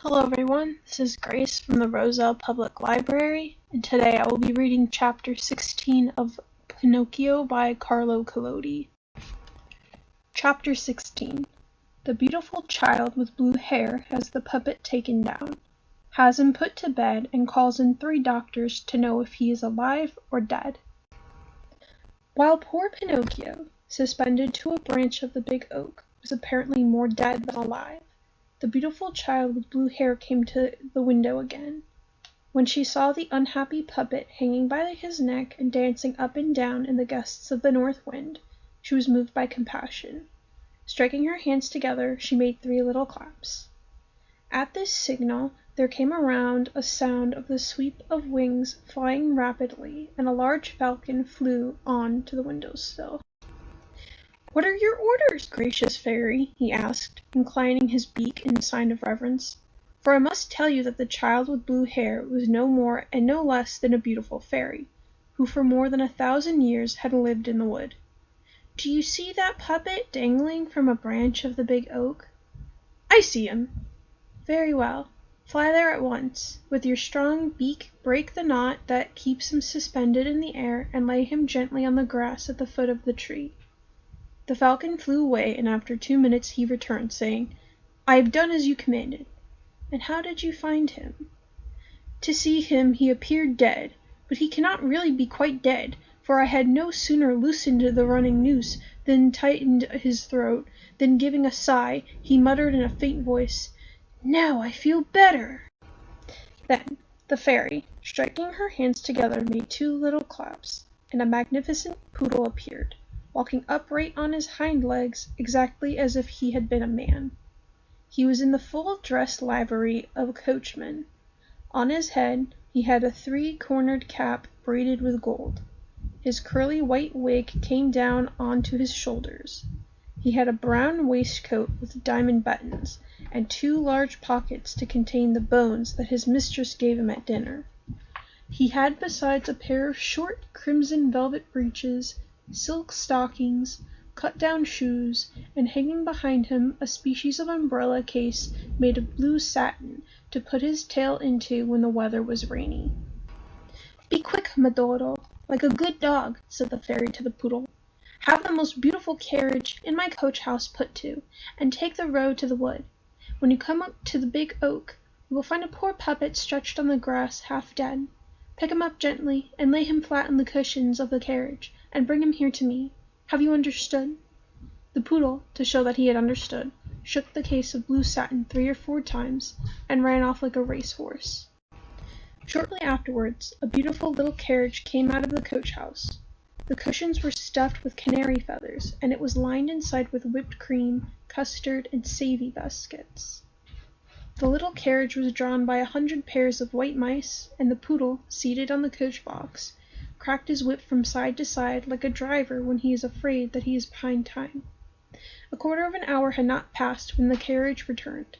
Hello everyone, this is Grace from the Roselle Public Library, and today I will be reading Chapter 16 of Pinocchio by Carlo Collodi. Chapter 16. The beautiful child with blue hair has the puppet taken down, has him put to bed, and calls in 3 doctors to know if he is alive or dead. While poor Pinocchio, suspended to a branch of the big oak, was apparently more dead than alive, the beautiful child with blue hair came to the window again. When she saw the unhappy puppet hanging by his neck and dancing up and down in the gusts of the north wind, she was moved by compassion. Striking her hands together, she made 3 little claps. At this signal there came around a sound of the sweep of wings flying rapidly, and a large falcon flew on to the window-sill. "What are your orders, gracious fairy?" he asked, inclining his beak in sign of reverence. For I must tell you that the child with blue hair was no more and no less than a beautiful fairy, who for more than 1,000 years had lived in the wood. "Do you see that puppet dangling from a branch of the big oak?" "I see him." "Very well. Fly there at once. With your strong beak break the knot that keeps him suspended in the air, and lay him gently on the grass at the foot of the tree." The falcon flew away, and after 2 minutes he returned, saying, "I have done as you commanded." "And how did you find him?" "To see him he appeared dead, but he cannot really be quite dead, for I had no sooner loosened the running noose than tightened his throat, then giving a sigh, he muttered in a faint voice, 'Now I feel better.'" Then the fairy, striking her hands together, made 2 little claps, and a magnificent poodle appeared, walking upright on his hind legs exactly as if he had been a man. He was in the full dress livery of a coachman. On his head he had a 3-cornered cap braided with gold. His curly white wig came down on to his shoulders. He had a brown waistcoat with diamond buttons, and 2 large pockets to contain the bones that his mistress gave him at dinner. He had besides a pair of short crimson velvet breeches, silk stockings, cut-down shoes, and hanging behind him a species of umbrella case made of blue satin to put his tail into when the weather was rainy. "Be quick, Medoro, like a good dog," said the fairy to the poodle. "Have the most beautiful carriage in my coach-house put to, and take the road to the wood. When you come up to the big oak, you will find a poor puppet stretched on the grass half dead. Pick him up gently, and lay him flat on the cushions of the carriage, and bring him here to me. Have you understood?" The poodle, to show that he had understood, shook the case of blue satin 3 or 4 times, and ran off like a race-horse. Shortly afterwards, a beautiful little carriage came out of the coach-house. The cushions were stuffed with canary feathers, and it was lined inside with whipped cream, custard, and savey biscuits. The little carriage was drawn by 100 pairs of white mice, and the poodle, seated on the coach-box, cracked his whip from side to side like a driver when he is afraid that he is behind time. A quarter of an hour had not passed when the carriage returned.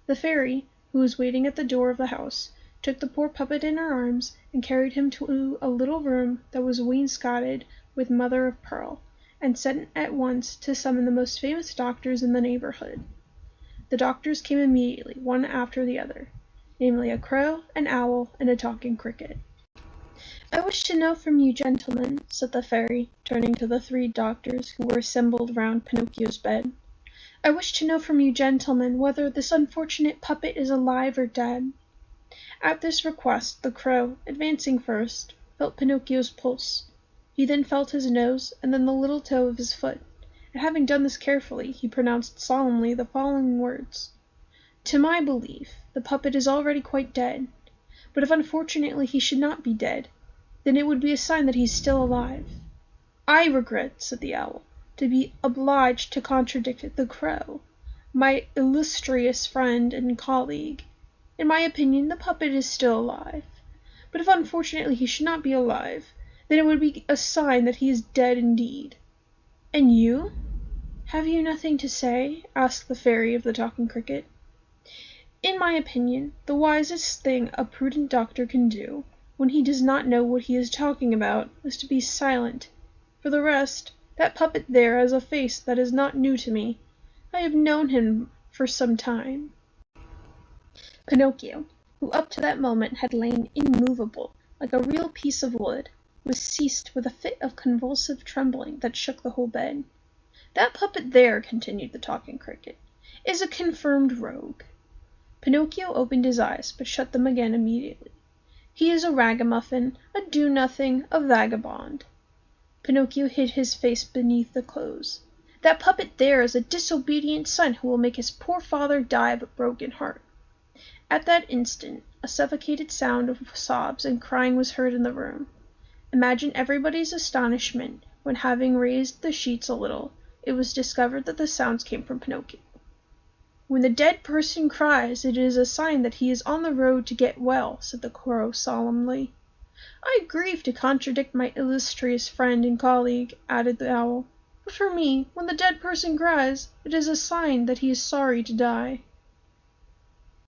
The fairy, who was waiting at the door of the house, took the poor puppet in her arms and carried him to a little room that was wainscoted with mother of pearl, and sent at once to summon the most famous doctors in the neighborhood. The doctors came immediately, one after the other, namely a crow, an owl, and a talking cricket. "I wish to know from you, gentlemen," said the fairy, turning to the 3 doctors who were assembled round Pinocchio's bed, "I wish to know from you, gentlemen, whether this unfortunate puppet is alive or dead." At this request the crow, advancing first, felt Pinocchio's pulse. He then felt his nose, and then the little toe of his foot, and having done this carefully, he pronounced solemnly the following words: "To my belief, the puppet is already quite dead. But if unfortunately he should not be dead, then it would be a sign that he is still alive." "I regret," said the owl, "to be obliged to contradict the crow, my illustrious friend and colleague. In my opinion, the puppet is still alive. But if unfortunately he should not be alive, then it would be a sign that he is dead indeed." "And you? Have you nothing to say?" asked the fairy of the talking cricket. "In my opinion, the wisest thing a prudent doctor can do, when he does not know what he is talking about, is to be silent. For the rest, that puppet there has a face that is not new to me. I have known him for some time." Pinocchio, who up to that moment had lain immovable, like a real piece of wood, was seized with a fit of convulsive trembling that shook the whole bed. "That puppet there," continued the talking cricket, "is a confirmed rogue." Pinocchio opened his eyes, but shut them again immediately. "He is a ragamuffin, a do-nothing, a vagabond." Pinocchio hid his face beneath the clothes. "That puppet there is a disobedient son who will make his poor father die of a broken heart." At that instant a suffocated sound of sobs and crying was heard in the room. Imagine everybody's astonishment when, having raised the sheets a little, it was discovered that the sounds came from Pinocchio. "When the dead person cries, it is a sign that he is on the road to get well," said the crow solemnly. "I grieve to contradict my illustrious friend and colleague," added the owl, "but for me, when the dead person cries, it is a sign that he is sorry to die."